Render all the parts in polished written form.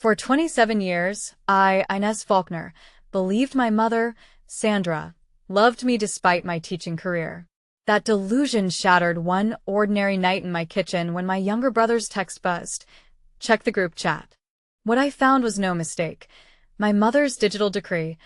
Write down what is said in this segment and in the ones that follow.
For 27 years, I, Inez Faulkner, believed my mother, Sandra, loved me despite my teaching career. That delusion shattered one ordinary night in my kitchen when my younger brother's text buzzed. Check the group chat. What I found was no mistake. My mother's digital decree.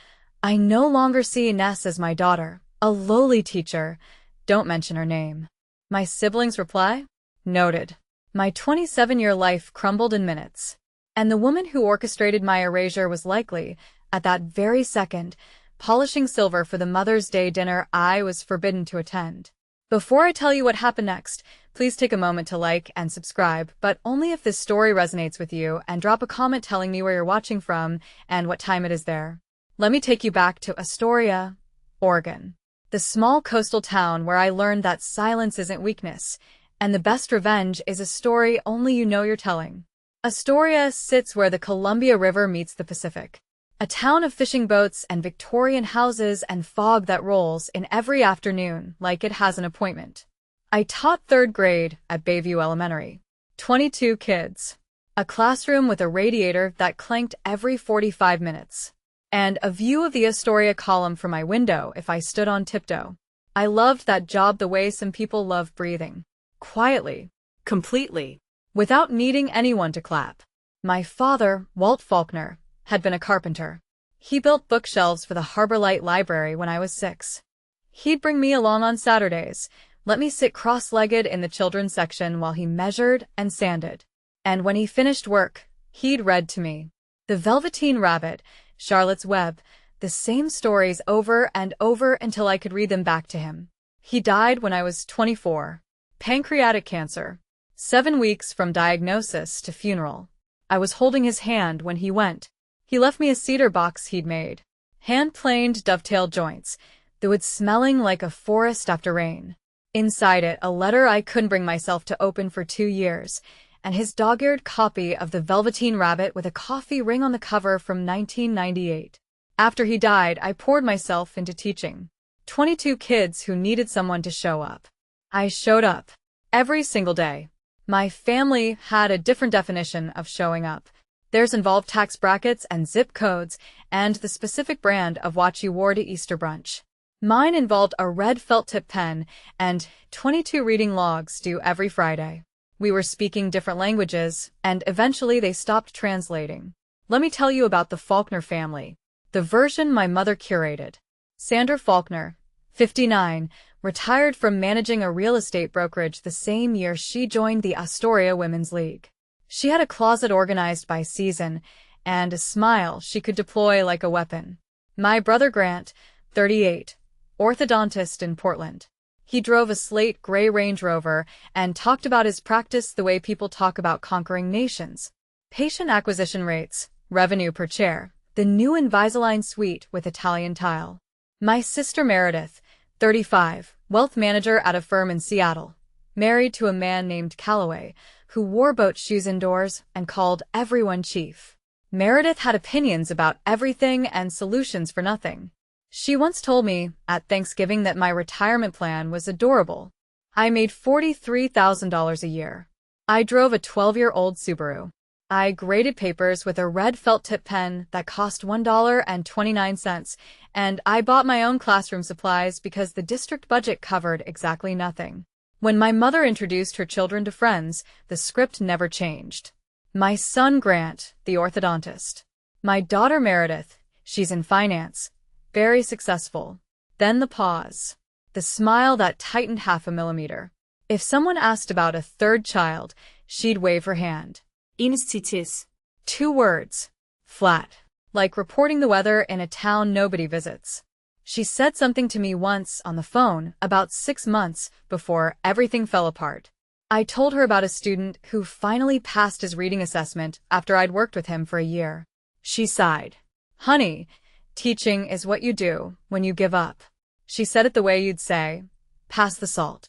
I no longer see Inez as my daughter, a lowly teacher. Don't mention her name. My siblings' reply? Noted. My 27-year life crumbled in minutes. And the woman who orchestrated my erasure was likely, at that very second, polishing silver for the Mother's Day dinner I was forbidden to attend. Before I tell you what happened next, please take a moment to like and subscribe, but only if this story resonates with you, and drop a comment telling me where you're watching from and what time it is there. Let me take you back to Astoria, Oregon, the small coastal town where I learned that silence isn't weakness, and the best revenge is a story only you know you're telling. Astoria sits where the Columbia River meets the Pacific. A town of fishing boats and Victorian houses and fog that rolls in every afternoon like it has an appointment. I taught third grade at Bayview Elementary. 22 kids. A classroom with a radiator that clanked every 45 minutes. And a view of the Astoria column from my window if I stood on tiptoe. I loved that job the way some people love breathing. Quietly. Completely. Without needing anyone to clap. My father, Walt Faulkner, had been a carpenter. He built bookshelves for the Harbor Light Library when I was 6. He'd bring me along on Saturdays, let me sit cross-legged in the children's section while he measured and sanded. And when he finished work, he'd read to me. The Velveteen Rabbit, Charlotte's Web, the same stories over and over until I could read them back to him. He died when I was 24. Pancreatic cancer. 7 weeks from diagnosis to funeral. I was holding his hand when he went. He left me a cedar box he'd made. Hand-planed dovetail joints, the wood smelling like a forest after rain. Inside it, a letter I couldn't bring myself to open for 2 years, and his dog-eared copy of The Velveteen Rabbit with a coffee ring on the cover from 1998. After he died, I poured myself into teaching. 22 kids who needed someone to show up. I showed up. Every single day. My family had a different definition of showing up. Theirs involved tax brackets and zip codes, and the specific brand of watch you wore to Easter brunch. Mine involved a red felt-tip pen and 22 reading logs due every Friday. We were speaking different languages, and eventually they stopped translating. Let me tell you about the Faulkner family, the version my mother curated. Sandra Faulkner, 59, retired from managing a real estate brokerage the same year she joined the Astoria Women's League. She had a closet organized by season, and a smile she could deploy like a weapon. My brother Grant, 38, orthodontist in Portland. He drove a slate gray Range Rover and talked about his practice the way people talk about conquering nations. Patient acquisition rates, revenue per chair, the new Invisalign suite with Italian tile. My sister Meredith, 35, wealth manager at a firm in Seattle, married to a man named Calloway, who wore boat shoes indoors and called everyone chief. Meredith had opinions about everything and solutions for nothing. She once told me at Thanksgiving that my retirement plan was adorable. I made $43,000 a year. I drove a 12-year-old Subaru. I graded papers with a red felt-tip pen that cost $1.29, and I bought my own classroom supplies because the district budget covered exactly nothing. When my mother introduced her children to friends, the script never changed. My son Grant, the orthodontist. My daughter Meredith, she's in finance. Very successful. Then the pause. The smile that tightened half a millimeter. If someone asked about a third child, she'd wave her hand. Inez. 2 words. Flat. Like reporting the weather in a town nobody visits. She said something to me once on the phone about 6 months before everything fell apart. I told her about a student who finally passed his reading assessment after I'd worked with him for a year. She sighed. Honey, teaching is what you do when you give up. She said it the way you'd say, pass the salt.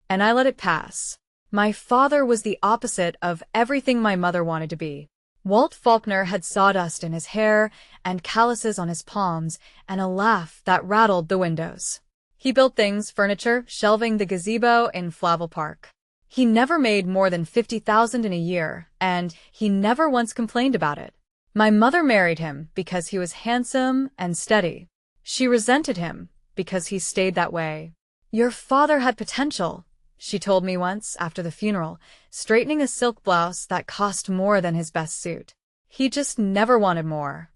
And I let it pass. My father was the opposite of everything my mother wanted to be. Walt Faulkner had sawdust in his hair and calluses on his palms and a laugh that rattled the windows. He built things, furniture, shelving, the gazebo in Flavel Park. He never made more than $50,000 in a year, and he never once complained about it. My mother married him because he was handsome and steady. She resented him because he stayed that way. Your father had potential, she told me once after the funeral, straightening a silk blouse that cost more than his best suit. He just never wanted more.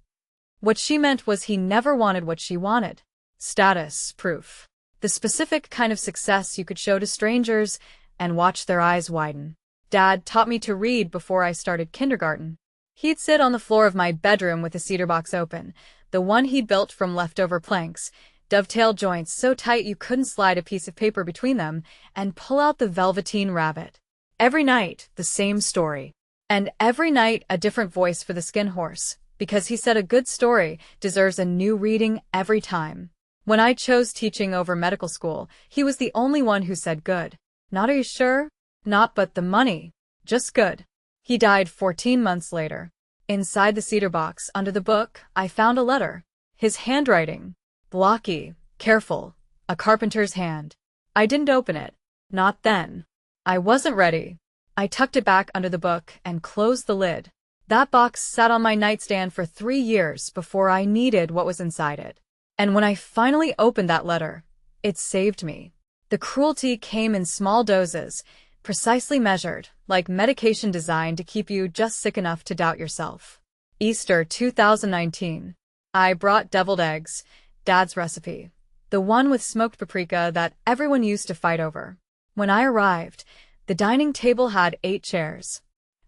What she meant was he never wanted what she wanted. Status, proof. The specific kind of success you could show to strangers and watch their eyes widen. Dad taught me to read before I started kindergarten. He'd sit on the floor of my bedroom with the cedar box open, the one he'd built from leftover planks, dovetail joints so tight you couldn't slide a piece of paper between them, and pull out the Velveteen Rabbit. Every night, the same story. And every night, a different voice for the skin horse, because he said a good story deserves a new reading every time. When I chose teaching over medical school, he was the only one who said good. Not are you sure? Not but the money. Just good. He died 14 months later. Inside the cedar box, under the book, I found a letter. His handwriting. Blocky, careful, a carpenter's hand. I didn't open it. Not then. I wasn't ready. I tucked it back under the book and closed the lid. That box sat on my nightstand for 3 years before I needed what was inside it. And when I finally opened that letter, it saved me. The cruelty came in small doses, precisely measured, like medication designed to keep you just sick enough to doubt yourself. Easter 2019. I brought deviled eggs, Dad's recipe. The one with smoked paprika that everyone used to fight over. When I arrived, the dining table had 8 chairs.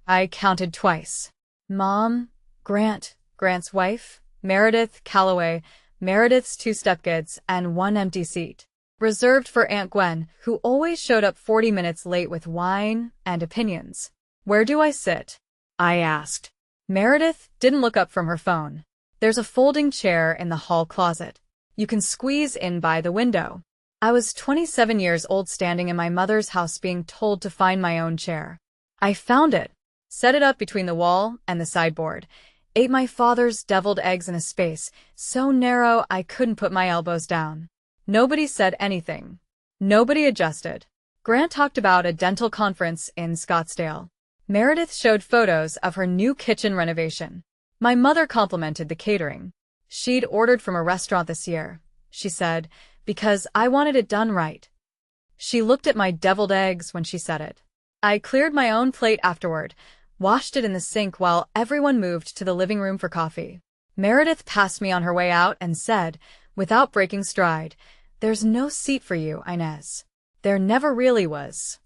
I counted twice. Mom, Grant's wife, Meredith, Calloway, Meredith's 2 stepkids, and 1 empty seat. Reserved for Aunt Gwen, who always showed up 40 minutes late with wine and opinions. Where do I sit? I asked. Meredith didn't look up from her phone. There's a folding chair in the hall closet. You can squeeze in by the window. I was 27 years old standing in my mother's house being told to find my own chair. I found it, set it up between the wall and the sideboard, ate my father's deviled eggs in a space so narrow I couldn't put my elbows down. Nobody said anything. Nobody adjusted. Grant talked about a dental conference in Scottsdale. Meredith showed photos of her new kitchen renovation. My mother complimented the catering. She'd ordered from a restaurant this year, she said, because I wanted it done right. She looked at my deviled eggs when she said it. I cleared my own plate afterward, washed it in the sink while everyone moved to the living room for coffee. Meredith passed me on her way out and said, without breaking stride, "There's no seat for you, Inez." There never really was.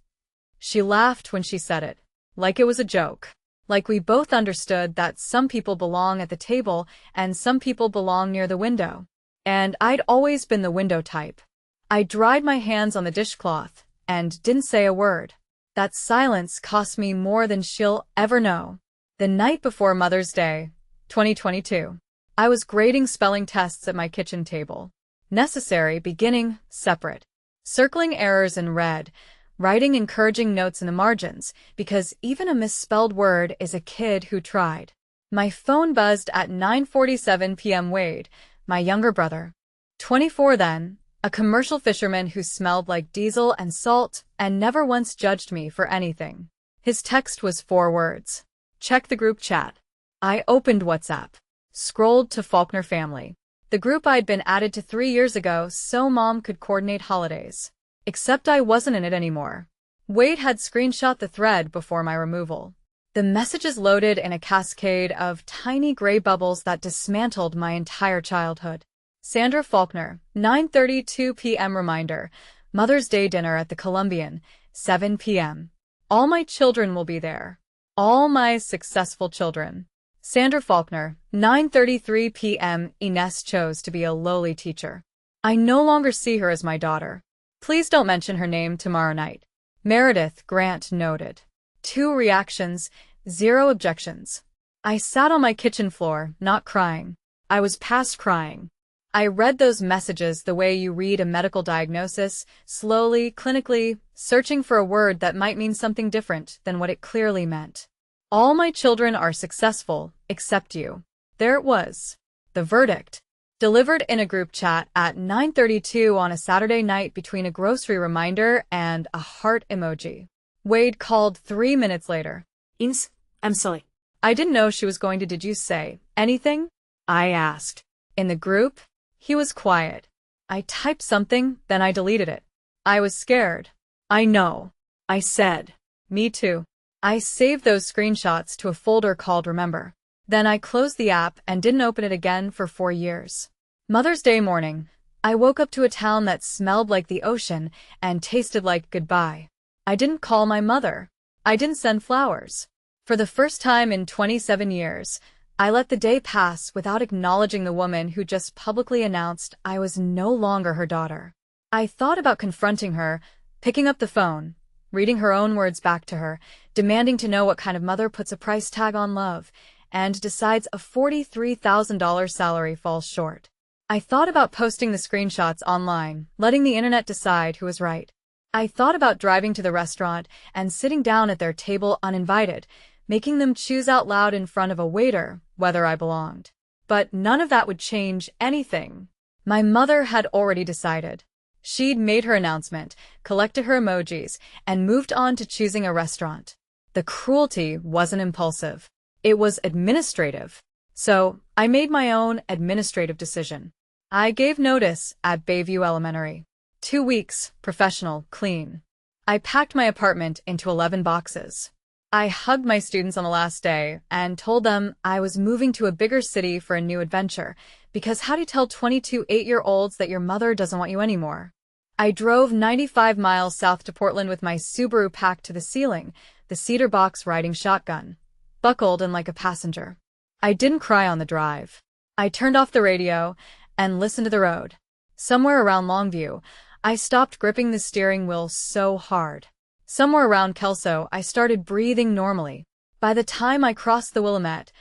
She laughed when she said it, like it was a joke. Like we both understood that some people belong at the table and some people belong near the window. And I'd always been the window type. I dried my hands on the dishcloth and didn't say a word. That silence cost me more than she'll ever know. The night before Mother's Day, 2022, I was grading spelling tests at my kitchen table. Necessary, beginning, separate. Circling errors in red, writing encouraging notes in the margins, because even a misspelled word is a kid who tried. My phone buzzed at 9:47 p.m. Wade, my younger brother, 24 then, a commercial fisherman who smelled like diesel and salt and never once judged me for anything. His text was 4 words. Check the group chat. I opened WhatsApp. Scrolled to Faulkner family. The group I'd been added to 3 years ago so Mom could coordinate holidays. Except I wasn't in it anymore. Wade had screenshot the thread before my removal. The messages loaded in a cascade of tiny gray bubbles that dismantled my entire childhood. Sandra Faulkner, 9:32 p.m. reminder. Mother's Day dinner at the Columbian, 7 p.m. All my children will be there. All my successful children. Sandra Faulkner, 9:33 p.m. Inez chose to be a lowly teacher. I no longer see her as my daughter. Please don't mention her name tomorrow night. Meredith, Grant noted. 2 reactions, 0 objections. I sat on my kitchen floor, not crying. I was past crying. I read those messages the way you read a medical diagnosis, slowly, clinically, searching for a word that might mean something different than what it clearly meant. All my children are successful, except you. There it was. The verdict. Delivered in a group chat at 9:32 on a Saturday night between a grocery reminder and a heart emoji. Wade called 3 minutes later. Ines, I'm sorry. I didn't know she was going to. Did you say anything? I asked. In the group? He was quiet. I typed something, then I deleted it. I was scared. I know. I said. Me too. I saved those screenshots to a folder called Remember. Then I closed the app and didn't open it again for 4 years. Mother's Day morning, I woke up to a town that smelled like the ocean and tasted like goodbye. I didn't call my mother. I didn't send flowers. For the first time in 27 years, I let the day pass without acknowledging the woman who just publicly announced I was no longer her daughter. I thought about confronting her, picking up the phone, reading her own words back to her, demanding to know what kind of mother puts a price tag on love, and decides a $43,000 salary falls short. I thought about posting the screenshots online, letting the internet decide who was right. I thought about driving to the restaurant and sitting down at their table uninvited, making them choose out loud in front of a waiter whether I belonged. But none of that would change anything. My mother had already decided. She'd made her announcement, collected her emojis, and moved on to choosing a restaurant. The cruelty wasn't impulsive. It was administrative. So, I made my own administrative decision. I gave notice at Bayview Elementary. 2 weeks, professional, clean. I packed my apartment into 11 boxes. I hugged my students on the last day and told them I was moving to a bigger city for a new adventure, because how do you tell 22 8-year-olds that your mother doesn't want you anymore? I drove 95 miles south to Portland with my Subaru packed to the ceiling, the cedar box riding shotgun, buckled in like a passenger. I didn't cry on the drive. I turned off the radio and listened to the road. Somewhere around Longview, I stopped gripping the steering wheel so hard. Somewhere around Kelso, I started breathing normally. By the time I crossed the Willamette,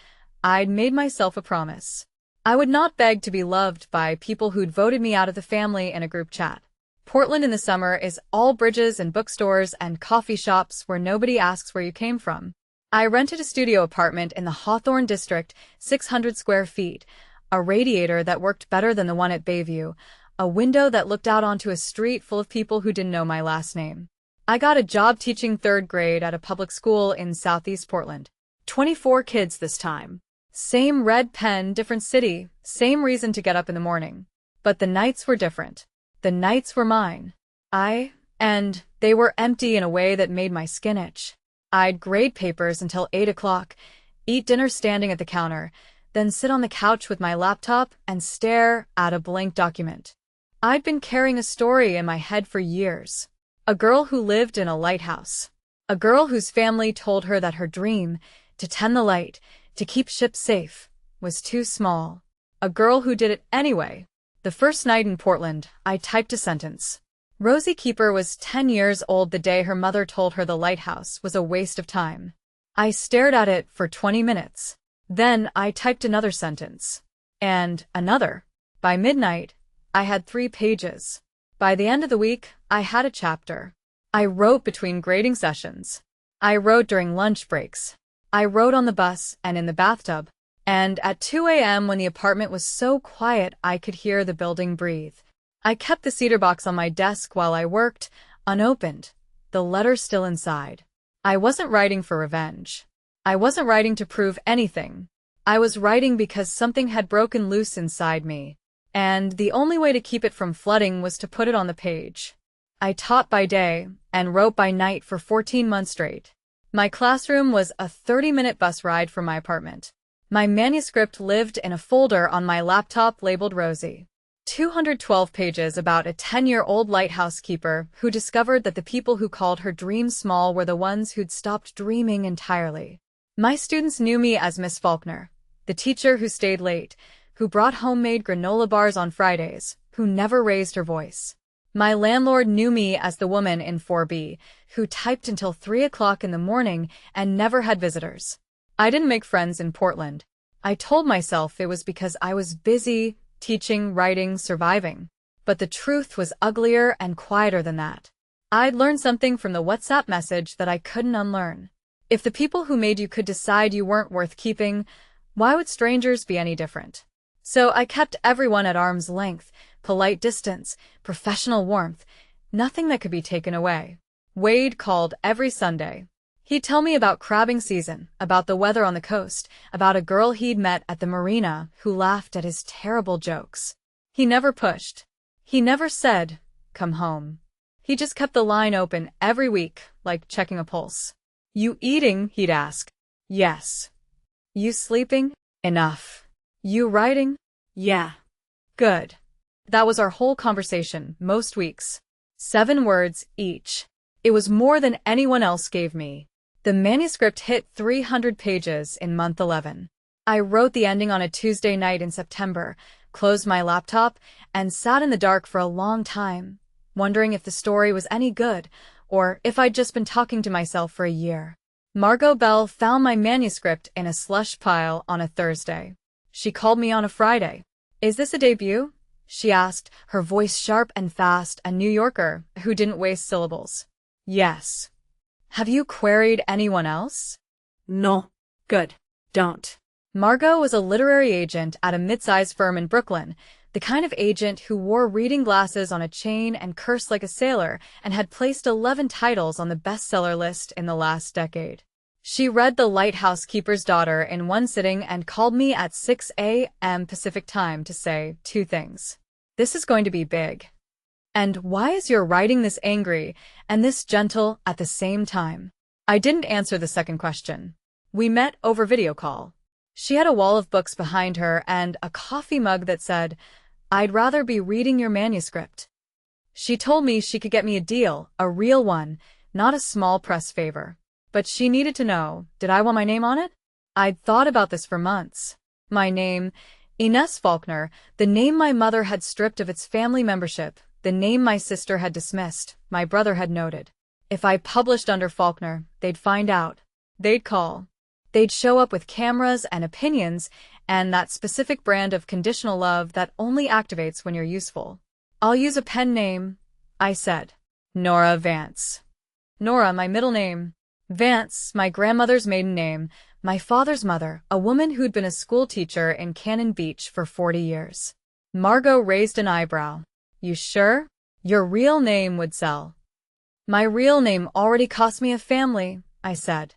I'd made myself a promise. I would not beg to be loved by people who'd voted me out of the family in a group chat. Portland in the summer is all bridges and bookstores and coffee shops where nobody asks where you came from. I rented a studio apartment in the Hawthorne district, 600 square feet, a radiator that worked better than the one at Bayview, a window that looked out onto a street full of people who didn't know my last name. I got a job teaching 3rd grade at a public school in Southeast Portland. 24 kids this time. Same red pen, different city, same reason to get up in the morning. But the nights were different. The nights were mine. And they were empty in a way that made my skin itch. I'd grade papers until 8 o'clock, eat dinner standing at the counter, then sit on the couch with my laptop and stare at a blank document. I'd been carrying a story in my head for years. A girl who lived in a lighthouse. A girl whose family told her that her dream, to tend the light, to keep ships safe, was too small. A girl who did it anyway. The first night in Portland, I typed a sentence. Rosie Keeper was 10 years old the day her mother told her the lighthouse was a waste of time. I stared at it for 20 minutes. Then I typed another sentence. And another. By midnight, I had 3 pages. By the end of the week, I had a chapter. I wrote between grading sessions. I wrote during lunch breaks. I wrote on the bus and in the bathtub. And at 2 a.m. when the apartment was so quiet I could hear the building breathe. I kept the cedar box on my desk while I worked, unopened, the letter still inside. I wasn't writing for revenge. I wasn't writing to prove anything. I was writing because something had broken loose inside me. And the only way to keep it from flooding was to put it on the page. I taught by day and wrote by night for 14 months straight. My classroom was a 30-minute bus ride from my apartment. My manuscript lived in a folder on my laptop labeled Rosie. 212 pages about a 10-year-old lighthouse keeper who discovered that the people who called her dreams small were the ones who'd stopped dreaming entirely. My students knew me as Miss Faulkner, the teacher who stayed late, who brought homemade granola bars on Fridays, who never raised her voice. My landlord knew me as the woman in 4B, who typed until 3 o'clock in the morning and never had visitors. I didn't make friends in Portland. I told myself it was because I was busy, teaching, writing, surviving. But the truth was uglier and quieter than that. I'd learned something from the WhatsApp message that I couldn't unlearn. If the people who made you could decide you weren't worth keeping, why would strangers be any different? So I kept everyone at arm's length, polite distance, professional warmth, nothing that could be taken away. Wade called every Sunday. He'd tell me about crabbing season, about the weather on the coast, about a girl he'd met at the marina who laughed at his terrible jokes. He never pushed. He never said, "Come home." He just kept the line open every week, like checking a pulse. "You eating?" he'd ask. "Yes." "You sleeping?" "Enough." "You writing?" "Yeah." "Good." That was our whole conversation, most weeks. 7 words each. It was more than anyone else gave me. The manuscript hit 300 pages in month 11. I wrote the ending on a Tuesday night in September, closed my laptop, and sat in the dark for a long time, wondering if the story was any good, or if I'd just been talking to myself for a year. Margot Bell found my manuscript in a slush pile on a Thursday. She called me on a Friday. "Is this a debut?" she asked, her voice sharp and fast, a New Yorker who didn't waste syllables. "Yes." "Have you queried anyone else?" "No." "Good. Don't." Margot was a literary agent at a mid-sized firm in Brooklyn, the kind of agent who wore reading glasses on a chain and cursed like a sailor and had placed 11 titles on the bestseller list in the last decade. She read The Lighthouse Keeper's Daughter in one sitting and called me at 6 a.m. Pacific time to say 2 things. "This is going to be big." And "Why is your writing this angry and this gentle at the same time?" I didn't answer the second question. We met over video call. She had a wall of books behind her and a coffee mug that said, "I'd rather be reading your manuscript." She told me she could get me a deal, a real one, not a small press favor. But she needed to know, did I want my name on it? I'd thought about this for months. My name, Inez Faulkner, the name my mother had stripped of its family membership, the name my sister had dismissed, my brother had noted. If I published under Faulkner, they'd find out. They'd call. They'd show up with cameras and opinions and that specific brand of conditional love that only activates when you're useful. "I'll use a pen name," I said. "Nora Vance." Nora, my middle name. Vance, my grandmother's maiden name, my father's mother, a woman who'd been a school teacher in Cannon Beach for 40 years. Margot raised an eyebrow. "You sure? Your real name would sell." "My real name already cost me a family," I said.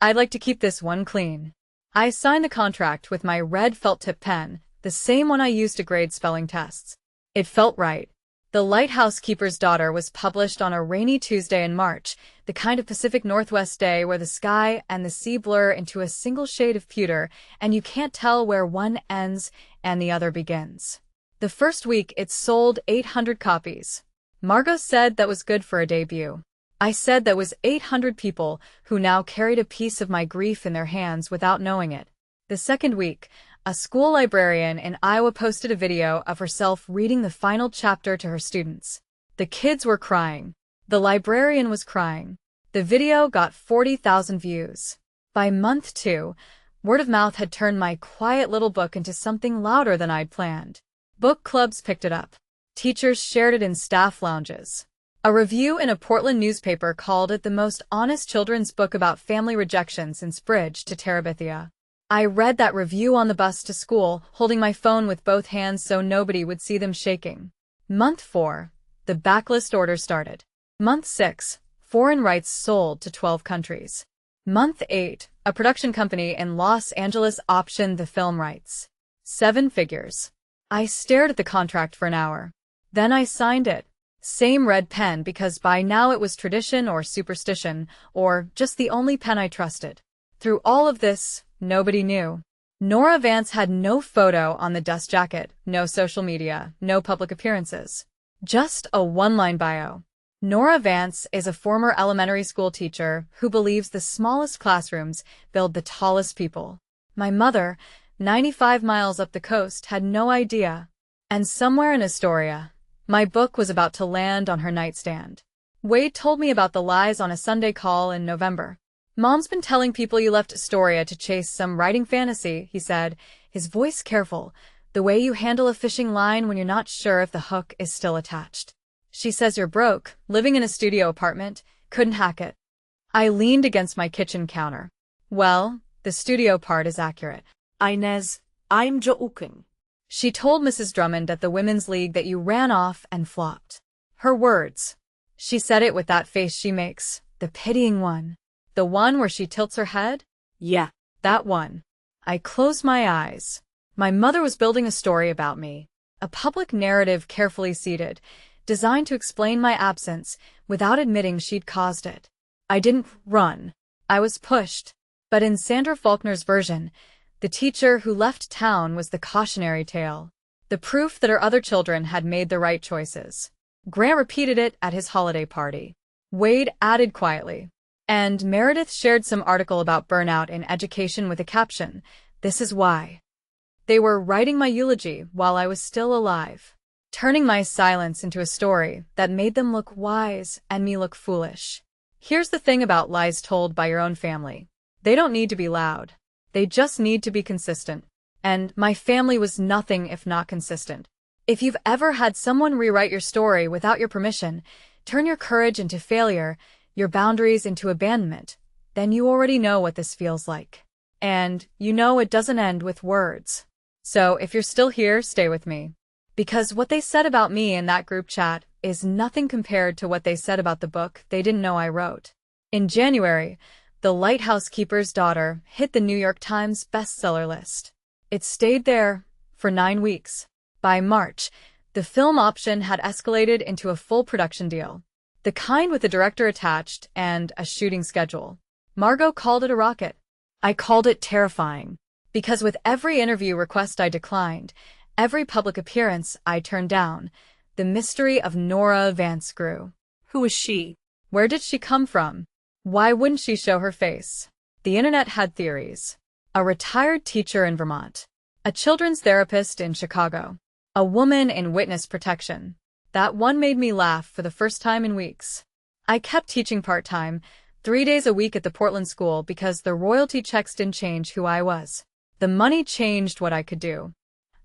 "I'd like to keep this one clean." I signed the contract with my red felt-tip pen, the same one I used to grade spelling tests. It felt right. The Lighthouse Keeper's Daughter was published on a rainy Tuesday in March, the kind of Pacific Northwest day where the sky and the sea blur into a single shade of pewter and you can't tell where one ends and the other begins. The first week it sold 800 copies. Margot said that was good for a debut. I said that was 800 people who now carried a piece of my grief in their hands without knowing it. The second week, a school librarian in Iowa posted a video of herself reading the final chapter to her students. The kids were crying. The librarian was crying. The video got 40,000 views. By month 2, word of mouth had turned my quiet little book into something louder than I'd planned. Book clubs picked it up. Teachers shared it in staff lounges. A review in a Portland newspaper called it the most honest children's book about family rejection since Bridge to Terabithia. I read that review on the bus to school, holding my phone with both hands so nobody would see them shaking. Month 4, the backlist order started. Month 6, foreign rights sold to 12 countries. Month 8, a production company in Los Angeles optioned the film rights. 7 figures. I stared at the contract for an hour. Then I signed it. Same red pen because by now it was tradition or superstition, or just the only pen I trusted. Through all of this, nobody knew. Nora Vance had no photo on the dust jacket, no social media, no public appearances. Just a one-line bio. Nora Vance is a former elementary school teacher who believes the smallest classrooms build the tallest people. My mother, 95 miles up the coast, had no idea. And somewhere in Astoria, my book was about to land on her nightstand. Wade told me about the lies on a Sunday call in November. "Mom's been telling people you left Astoria to chase some writing fantasy," he said, his voice careful, the way you handle a fishing line when you're not sure if the hook is still attached. "She says you're broke, living in a studio apartment, couldn't hack it." I leaned against my kitchen counter. "Well, the studio part is accurate." "Inez, I'm joking." "She told Mrs. Drummond at the Women's League that you ran off and flopped." Her words. She said it with that face she makes, the pitying one. The one where she tilts her head? Yeah. That one. I closed my eyes. My mother was building a story about me. A public narrative carefully seated, designed to explain my absence without admitting she'd caused it. I didn't run. I was pushed. But in Sandra Faulkner's version, the teacher who left town was the cautionary tale. The proof that her other children had made the right choices. Grant repeated it at his holiday party. Wade added quietly. And Meredith shared some article about burnout in education with a caption, "This is why." They were writing my eulogy while I was still alive, turning my silence into a story that made them look wise and me look foolish. Here's the thing about lies told by your own family. They don't need to be loud. They just need to be consistent. And my family was nothing if not consistent. If you've ever had someone rewrite your story without your permission, turn your courage into failure, your boundaries into abandonment, then you already know what this feels like. And you know it doesn't end with words. So if you're still here, stay with me. Because what they said about me in that group chat is nothing compared to what they said about the book they didn't know I wrote. In January, The Lighthouse Keeper's Daughter hit the New York Times bestseller list. It stayed there for 9 weeks. By March, the film option had escalated into a full production deal. The kind with a director attached and a shooting schedule. Margot called it a rocket. I called it terrifying. Because with every interview request I declined, every public appearance I turned down, the mystery of Nora Vance grew. Who was she? Where did she come from? Why wouldn't she show her face? The internet had theories. A retired teacher in Vermont. A children's therapist in Chicago. A woman in witness protection. That one made me laugh for the first time in weeks. I kept teaching part-time, 3 days a week at the Portland school because the royalty checks didn't change who I was. The money changed what I could do.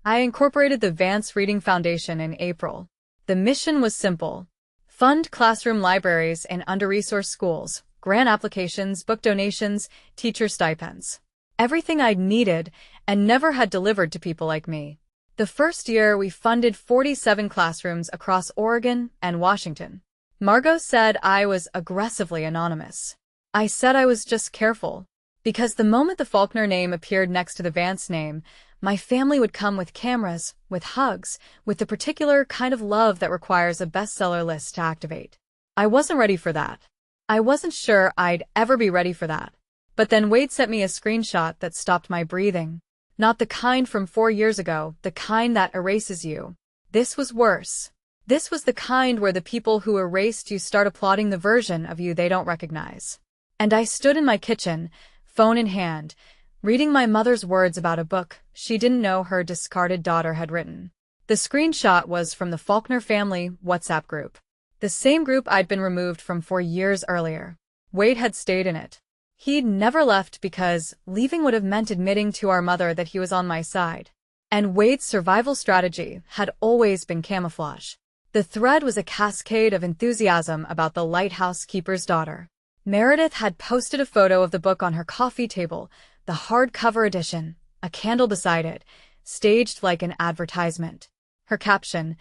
I incorporated the Vance Reading Foundation in April. The mission was simple. Fund classroom libraries in under-resourced schools, grant applications, book donations, teacher stipends. Everything I'd needed and never had delivered to people like me. The first year, we funded 47 classrooms across Oregon and Washington. Margot said I was aggressively anonymous. I said I was just careful. Because the moment the Faulkner name appeared next to the Vance name, my family would come with cameras, with hugs, with the particular kind of love that requires a bestseller list to activate. I wasn't ready for that. I wasn't sure I'd ever be ready for that. But then Wade sent me a screenshot that stopped my breathing. Not the kind from 4 years ago, the kind that erases you. This was worse. This was the kind where the people who erased you start applauding the version of you they don't recognize. And I stood in my kitchen, phone in hand, reading my mother's words about a book she didn't know her discarded daughter had written. The screenshot was from the Faulkner family WhatsApp group. The same group I'd been removed from 4 years earlier. Wade had stayed in it. He'd never left because leaving would have meant admitting to our mother that he was on my side. And Wade's survival strategy had always been camouflage. The thread was a cascade of enthusiasm about The Lighthouse Keeper's Daughter. Meredith had posted a photo of the book on her coffee table, the hardcover edition, a candle beside it, staged like an advertisement. Her caption,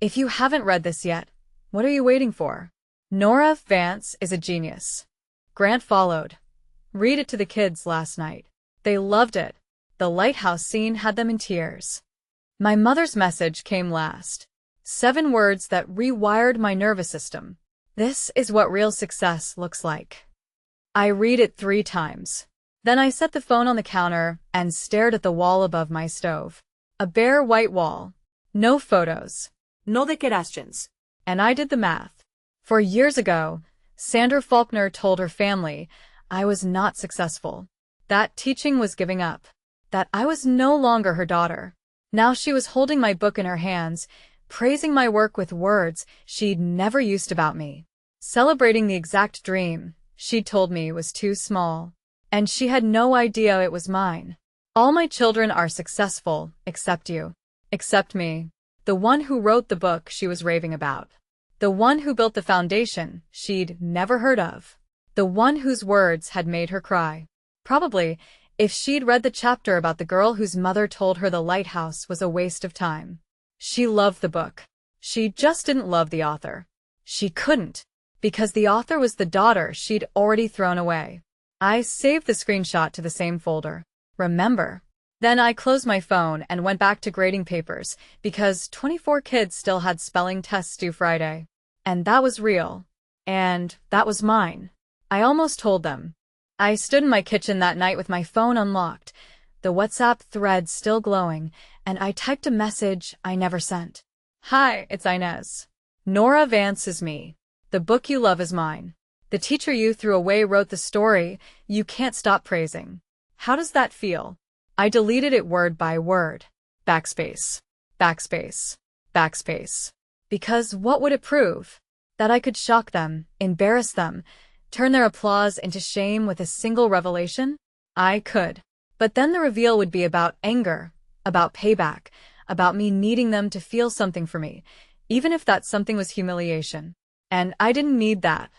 "If you haven't read this yet, what are you waiting for? Nora Vance is a genius." Grant followed. "Read it to the kids last night. They loved it. The lighthouse scene had them in tears." My mother's message came last. 7 words that rewired my nervous system. "This is what real success looks like." I read it 3 times. Then I set the phone on the counter and stared at the wall above my stove. A bare white wall. No photos. No decorations. And I did the math. 4 years ago, Sandra Faulkner told her family I was not successful. That teaching was giving up. That I was no longer her daughter. Now she was holding my book in her hands, praising my work with words she'd never used about me. Celebrating the exact dream she'd told me was too small. And she had no idea it was mine. "All my children are successful, except you. Except me. The one who wrote the book she was raving about. The one who built the foundation she'd never heard of. The one whose words had made her cry. Probably, if she'd read the chapter about the girl whose mother told her the lighthouse was a waste of time. She loved the book. She just didn't love the author. She couldn't, because the author was the daughter she'd already thrown away. I saved the screenshot to the same folder. Remember? Then I closed my phone and went back to grading papers because 24 kids still had spelling tests due Friday. And that was real. And that was mine. I almost told them. I stood in my kitchen that night with my phone unlocked, the WhatsApp thread still glowing, and I typed a message I never sent. Hi, it's Inez. Nora Vance is me. The book you love is mine. The teacher you threw away wrote the story you can't stop praising. How does that feel? I deleted it word by word. Backspace. Backspace. Backspace. Because what would it prove? That I could shock them, embarrass them, turn their applause into shame with a single revelation? I could. But then the reveal would be about anger, about payback, about me needing them to feel something for me, even if that something was humiliation. And I didn't need that.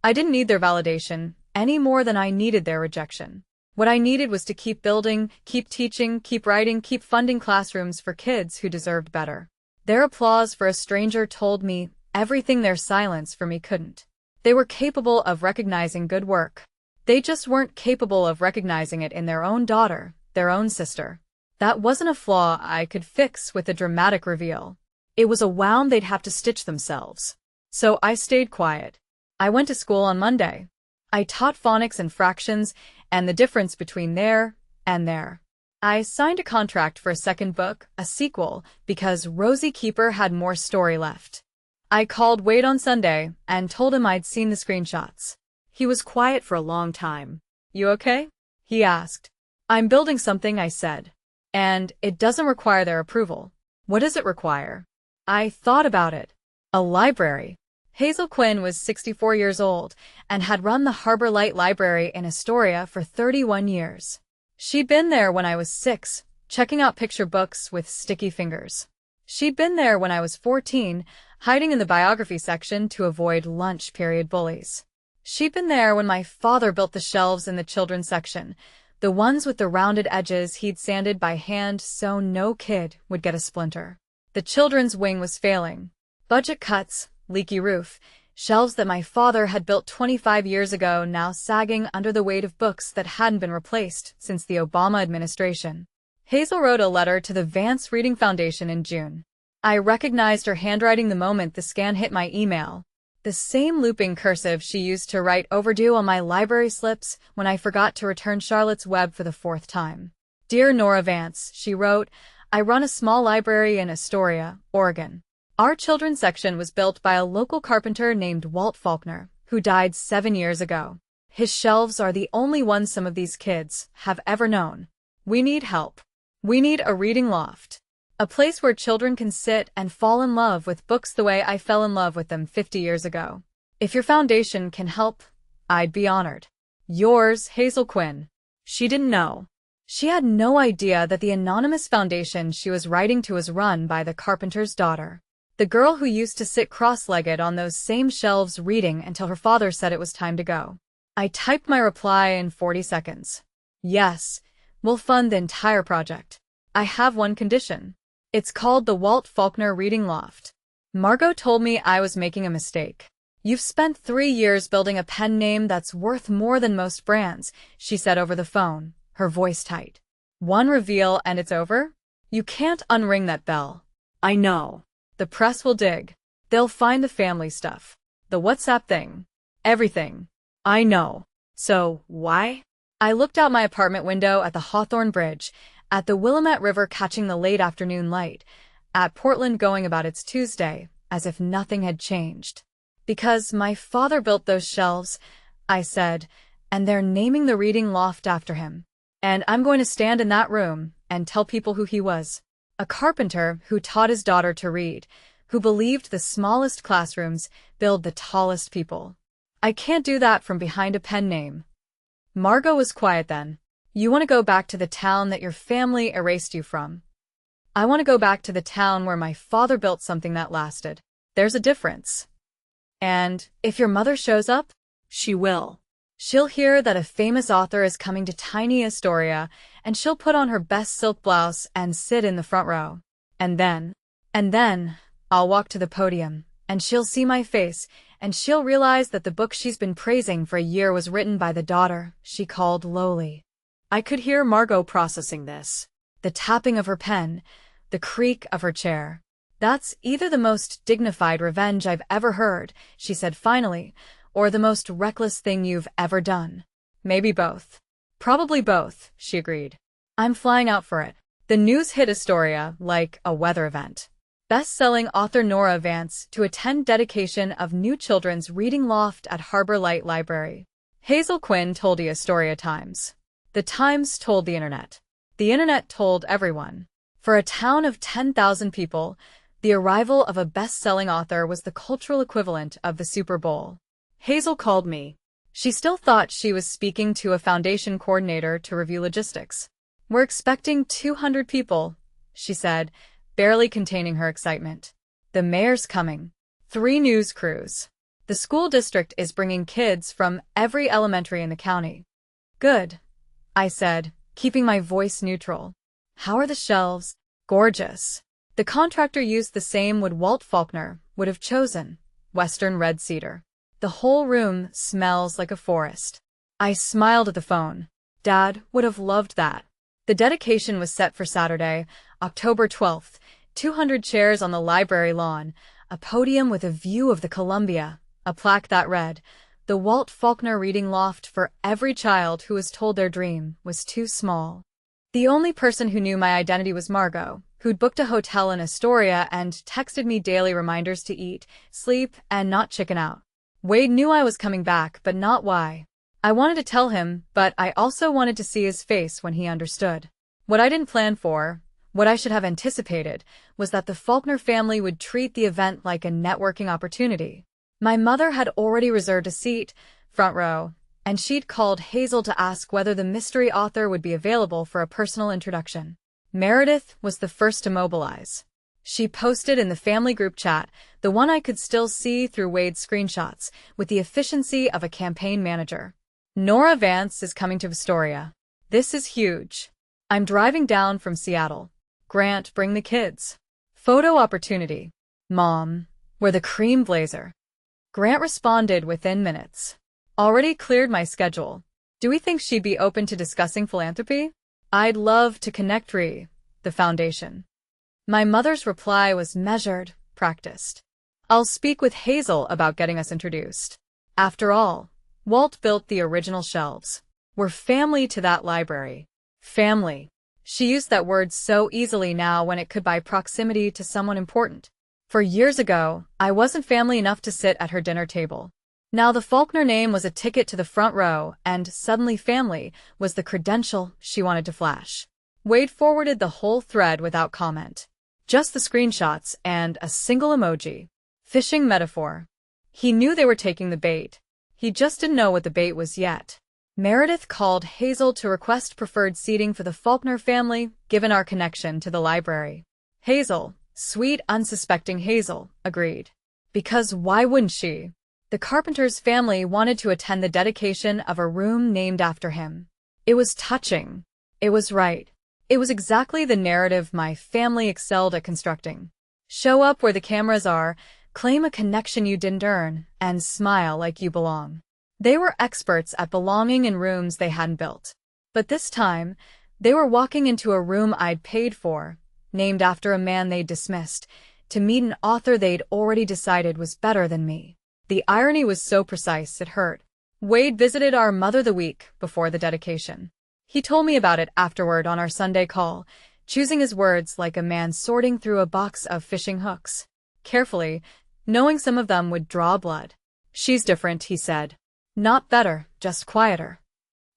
I didn't need their validation any more than I needed their rejection. What I needed was to keep building, keep teaching, keep writing, keep funding classrooms for kids who deserved better. Their applause for a stranger told me everything their silence for me couldn't. They were capable of recognizing good work. They just weren't capable of recognizing it in their own daughter, their own sister. That wasn't a flaw I could fix with a dramatic reveal. It was a wound they'd have to stitch themselves. So I stayed quiet. I went to school on Monday. I taught phonics and fractions and the difference between there and there. I signed a contract for a second book, a sequel, because Rosie Keeper had more story left. I called Wade on Sunday and told him I'd seen the screenshots. He was quiet for a long time. You okay? He asked. I'm building something, I said. And it doesn't require their approval. What does it require? I thought about it. A library. Hazel Quinn was 64 years old and had run the Harbor Light Library in Astoria for 31 years. She'd been there when I was 6, checking out picture books with sticky fingers. She'd been there when I was 14, hiding in the biography section to avoid lunch period bullies. She'd been there when my father built the shelves in the children's section, the ones with the rounded edges he'd sanded by hand so no kid would get a splinter. The children's wing was failing. Budget cuts, leaky roof, shelves that my father had built 25 years ago now sagging under the weight of books that hadn't been replaced since the Obama administration. Hazel wrote a letter to the Vance Reading Foundation in June. I recognized her handwriting the moment the scan hit my email. The same looping cursive she used to write overdue on my library slips when I forgot to return Charlotte's Web for the 4th time. Dear Nora Vance, she wrote, I run a small library in Astoria, Oregon. Our children's section was built by a local carpenter named Walt Faulkner, who died 7 years ago. His shelves are the only ones some of these kids have ever known. We need help. We need a reading loft. A place where children can sit and fall in love with books the way I fell in love with them 50 years ago. If your foundation can help, I'd be honored. Yours, Hazel Quinn. She didn't know. She had no idea that the anonymous foundation she was writing to was run by the carpenter's daughter. The girl who used to sit cross-legged on those same shelves reading until her father said it was time to go. I typed my reply in 40 seconds. Yes, we'll fund the entire project. I have one condition. It's called the Walt Faulkner Reading Loft. Margot told me I was making a mistake. You've spent 3 years building a pen name that's worth more than most brands, she said over the phone, her voice tight. One reveal and it's over? You can't unring that bell. I know. The press will dig. They'll find the family stuff. The WhatsApp thing. Everything. I know. So, why? I looked out my apartment window at the Hawthorne Bridge, at the Willamette River catching the late afternoon light, at Portland going about its Tuesday, as if nothing had changed. Because my father built those shelves, I said, and they're naming the reading loft after him. And I'm going to stand in that room and tell people who he was. A carpenter who taught his daughter to read, who believed the smallest classrooms build the tallest people. I can't do that from behind a pen name. Margot was quiet then. You want to go back to the town that your family erased you from. I want to go back to the town where my father built something that lasted. There's a difference. And if your mother shows up, She will. she'll hear that a famous author is coming to tiny Astoria, and she'll put on her best silk blouse and sit in the front row. And then, I'll walk to the podium, and she'll see my face, and she'll realize that the book she's been praising for a year was written by the daughter she called lowly. I could hear Margot processing this. The tapping of her pen, the creak of her chair. That's either the most dignified revenge I've ever heard, she said finally, or the most reckless thing you've ever done. Maybe both. Probably both, she agreed. I'm flying out for it. The news hit Astoria like a weather event. Best-selling author Nora Vance to attend dedication of new children's reading loft at Harbor Light Library. Hazel Quinn told the Astoria Times. The Times told the internet. The internet told everyone. For a town of 10,000 people, the arrival of a best-selling author was the cultural equivalent of the Super Bowl. Hazel called me. She still thought she was speaking to a foundation coordinator to review logistics. We're expecting 200 people, she said, barely containing her excitement. The mayor's coming. 3 news crews. The school district is bringing kids from every elementary in the county. Good, I said, keeping my voice neutral. How are the shelves? Gorgeous. The contractor used the same wood Walt Faulkner would have chosen, Western red cedar. The whole room smells like a forest. I smiled at the phone. Dad would have loved that. The dedication was set for Saturday, October 12th, 200 chairs on the library lawn, a podium with a view of the Columbia, a plaque that read, "The Walt Faulkner Reading Loft for every child who was told their dream was too small." The only person who knew my identity was Margot, who'd booked a hotel in Astoria and texted me daily reminders to eat, sleep, and not chicken out. Wade knew I was coming back, but not why. I wanted to tell him, but I also wanted to see his face when he understood. What I didn't plan for, what I should have anticipated, was that the Faulkner family would treat the event like a networking opportunity. My mother had already reserved a seat, front row, and she'd called Hazel to ask whether the mystery author would be available for a personal introduction. Meredith was the first to mobilize. She posted in the family group chat, the one I could still see through Wade's screenshots, with the efficiency of a campaign manager. Nora Vance is coming to Astoria. This is huge. I'm driving down from Seattle. Grant, bring the kids. Photo opportunity. Mom, wear the cream blazer. Grant responded within minutes. Already cleared my schedule. Do we think she'd be open to discussing philanthropy? I'd love to connect the foundation. My mother's reply was measured, practiced. I'll speak with Hazel about getting us introduced. After all, Walt built the original shelves. We're family to that library. Family. She used that word so easily now when it could buy proximity to someone important. For years ago, I wasn't family enough to sit at her dinner table. Now the Faulkner name was a ticket to the front row, and suddenly family was the credential she wanted to flash. Wade forwarded the whole thread without comment. Just the screenshots and a single emoji. Fishing metaphor. He knew they were taking the bait. He just didn't know what the bait was yet. Meredith called Hazel to request preferred seating for the Faulkner family, given our connection to the library. Hazel, sweet, unsuspecting Hazel, agreed. Because why wouldn't she? The Carpenter's family wanted to attend the dedication of a room named after him. It was touching. It was right. It was exactly the narrative my family excelled at constructing. Show up where the cameras are, claim a connection you didn't earn, and smile like you belong. They were experts at belonging in rooms they hadn't built. But this time, they were walking into a room I'd paid for, named after a man they'd dismissed, to meet an author they'd already decided was better than me. The irony was so precise it hurt. Wade visited our mother the week before the dedication. He told me about it afterward on our Sunday call, choosing his words like a man sorting through a box of fishing hooks. Carefully, knowing some of them would draw blood. She's different, he said. Not better, just quieter.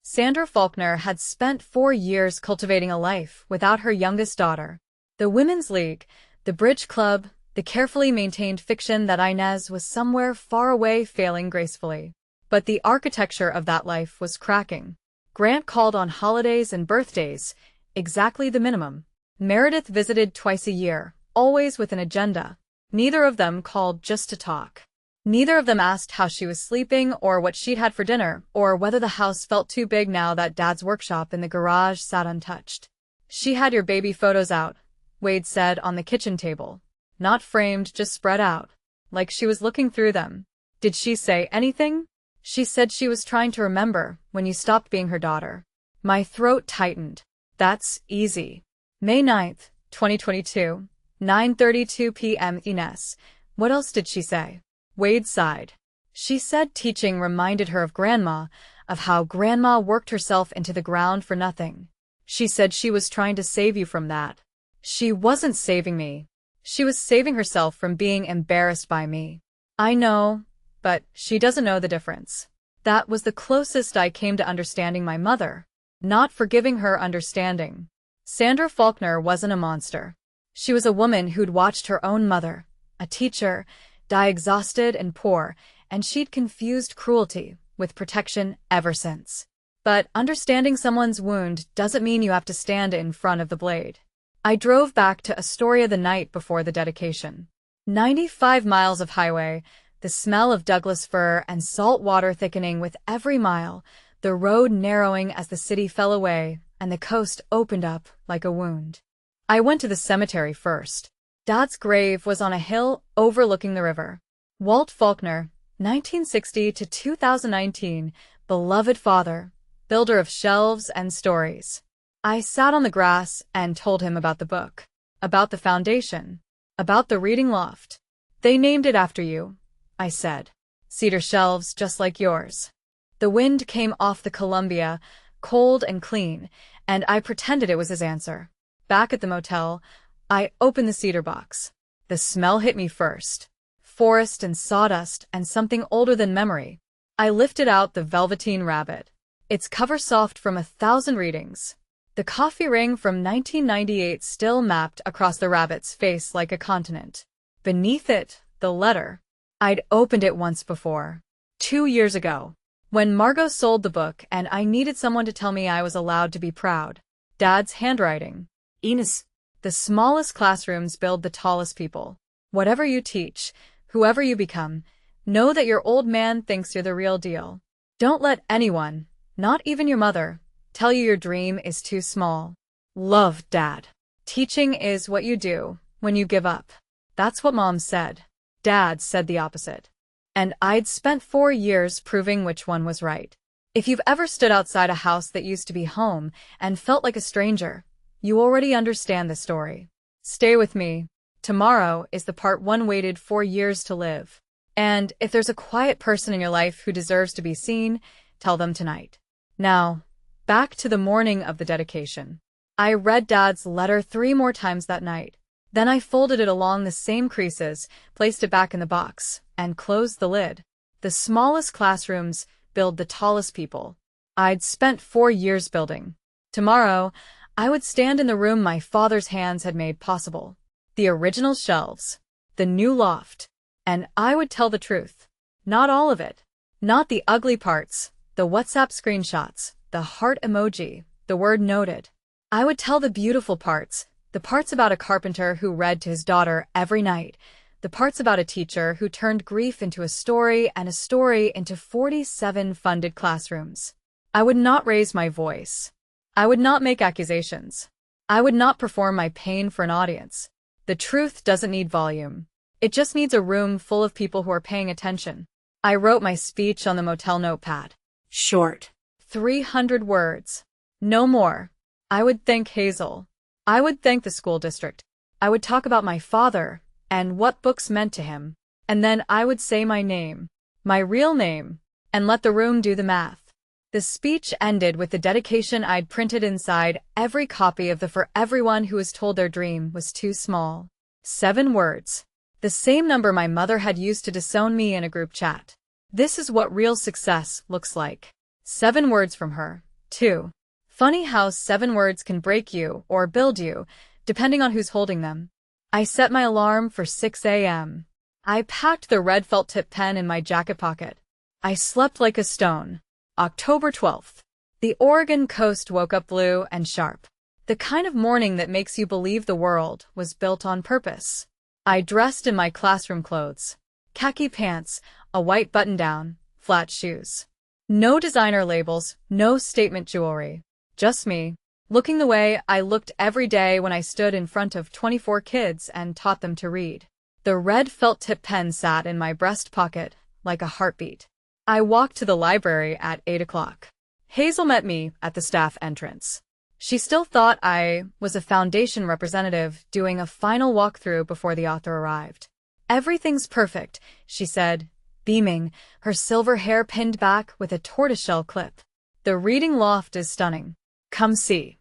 Sandra Faulkner had spent 4 years cultivating a life without her youngest daughter. The Women's League, the Bridge Club, the carefully maintained fiction that Inez was somewhere far away failing gracefully. But the architecture of that life was cracking. Grant called on holidays and birthdays, exactly the minimum. Meredith visited twice a year, always with an agenda. Neither of them called just to talk. Neither of them asked how she was sleeping or what she'd had for dinner, or whether the house felt too big now that Dad's workshop in the garage sat untouched. She had your baby photos out, Wade said on the kitchen table. Not framed, just spread out. Like she was looking through them. Did she say anything? She said she was trying to remember when you stopped being her daughter. My throat tightened. That's easy. May 9th, 2022, 9:32 p.m. Inez. What else did she say? Wade sighed. She said teaching reminded her of Grandma, of how Grandma worked herself into the ground for nothing. She said she was trying to save you from that. She wasn't saving me. She was saving herself from being embarrassed by me. I know, but she doesn't know the difference. That was the closest I came to understanding my mother, not forgiving her understanding. Sandra Faulkner wasn't a monster. She was a woman who'd watched her own mother, a teacher, die exhausted and poor, and she'd confused cruelty with protection ever since. But understanding someone's wound doesn't mean you have to stand in front of the blade. I drove back to Astoria the night before the dedication. 95 miles of highway, the smell of Douglas fir and salt water thickening with every mile, the road narrowing as the city fell away, and the coast opened up like a wound. I went to the cemetery first. Dad's grave was on a hill overlooking the river. Walt Faulkner, 1960 to 2019, beloved father, builder of shelves and stories. I sat on the grass and told him about the book, about the foundation, about the reading loft. They named it after you, I said. Cedar shelves just like yours. The wind came off the Columbia, cold and clean, and I pretended it was his answer. Back at the motel, I opened the cedar box. The smell hit me first. Forest and sawdust and something older than memory. I lifted out the Velveteen Rabbit. Its cover soft from 1,000 readings. The coffee ring from 1998 still mapped across the rabbit's face like a continent. Beneath it, the letter. I'd opened it once before. 2 years ago. When Margot sold the book and I needed someone to tell me I was allowed to be proud. Dad's handwriting. Inez. The smallest classrooms build the tallest people. Whatever you teach, whoever you become, know that your old man thinks you're the real deal. Don't let anyone, not even your mother, tell you your dream is too small. Love, Dad. Teaching is what you do when you give up. That's what Mom said. Dad said the opposite. And I'd spent 4 years proving which one was right. If you've ever stood outside a house that used to be home and felt like a stranger, you already understand the story. Stay with me. Tomorrow is the part one waited 4 years to live. And if there's a quiet person in your life who deserves to be seen, tell them tonight. Now, back to the morning of the dedication. I read Dad's letter 3 more times that night. Then I folded it along the same creases, placed it back in the box, and closed the lid. The smallest classrooms build the tallest people. I'd spent 4 years building. Tomorrow, I would stand in the room my father's hands had made possible. The original shelves. The new loft. And I would tell the truth. Not all of it. Not the ugly parts, the WhatsApp screenshots, the heart emoji, the word noted. I would tell the beautiful parts, the parts about a carpenter who read to his daughter every night, the parts about a teacher who turned grief into a story and a story into 47 funded classrooms. I would not raise my voice. I would not make accusations. I would not perform my pain for an audience. The truth doesn't need volume. It just needs a room full of people who are paying attention. I wrote my speech on the motel notepad. Short. 300 words. No more. I would thank Hazel. I would thank the school district. I would talk about my father and what books meant to him. And then I would say my name, my real name, and let the room do the math. The speech ended with the dedication I'd printed inside every copy of the For Everyone who was told their dream was too small. 7 words. The same number my mother had used to disown me in a group chat. This is what real success looks like. 7 words from her, too. Funny how 7 words can break you or build you, depending on who's holding them. I set my alarm for 6 a.m. I packed the red felt tip pen in my jacket pocket. I slept like a stone. October 12th. The Oregon coast woke up blue and sharp. The kind of morning that makes you believe the world was built on purpose. I dressed in my classroom clothes. Khaki pants, a white button-down, flat shoes. No designer labels, no statement jewelry. Just me, looking the way I looked every day when I stood in front of 24 kids and taught them to read. The red felt tip pen sat in my breast pocket, like a heartbeat. I walked to the library at 8 o'clock. Hazel met me at the staff entrance. She still thought I was a foundation representative doing a final walkthrough before the author arrived. "Everything's perfect," she said, beaming, her silver hair pinned back with a tortoiseshell clip. "The reading loft is stunning. Come see."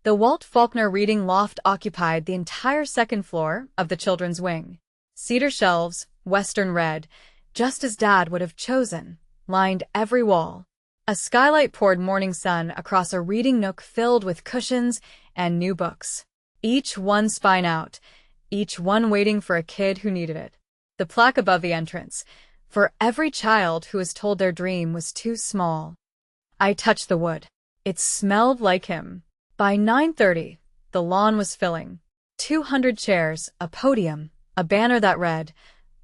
The Walt Faulkner reading loft occupied the entire second floor of the children's wing. Cedar shelves, western red, just as Dad would have chosen, lined every wall. A skylight poured morning sun across a reading nook filled with cushions and new books. Each one spine out, each one waiting for a kid who needed it. The plaque above the entrance, "For every child who was told their dream was too small." I touched the wood. It smelled like him. By 9:30, the lawn was filling. 200 chairs, a podium, a banner that read,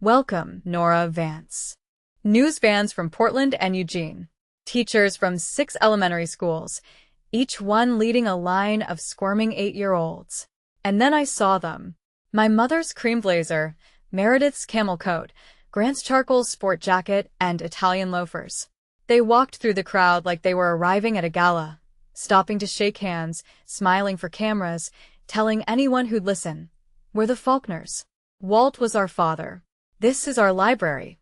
"Welcome, Nora Vance." News vans from Portland and Eugene. Teachers from 6 elementary schools, each one leading a line of squirming 8-year-olds. And then I saw them. My mother's cream blazer, Meredith's camel coat, Grant's charcoal sport jacket, and Italian loafers. They walked through the crowd like they were arriving at a gala, stopping to shake hands, smiling for cameras, telling anyone who'd listen, "We're the Faulkners. Walt was our father. This is our library."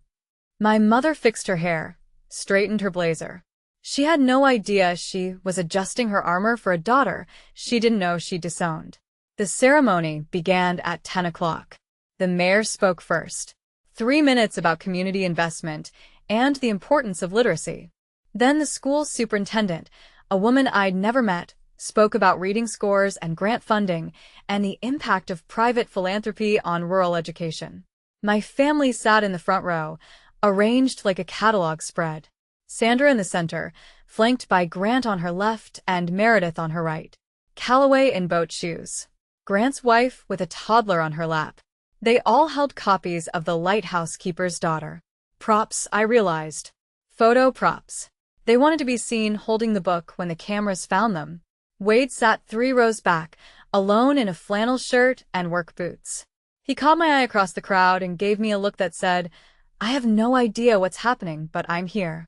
My mother fixed her hair, straightened her blazer. She had no idea she was adjusting her armor for a daughter she didn't know she disowned. The ceremony began at 10 o'clock. The mayor spoke first. 3 minutes about community investment and the importance of literacy. Then the school superintendent, a woman I'd never met, spoke about reading scores and grant funding and the impact of private philanthropy on rural education. My family sat in the front row, arranged like a catalog spread. Sandra in the center, flanked by Grant on her left and Meredith on her right. Calloway in boat shoes. Grant's wife with a toddler on her lap. They all held copies of The Lighthouse Keeper's Daughter. Props, I realized. Photo props. They wanted to be seen holding the book when the cameras found them. Wade sat 3 rows back, alone in a flannel shirt and work boots. He caught my eye across the crowd and gave me a look that said, "I have no idea what's happening, but I'm here."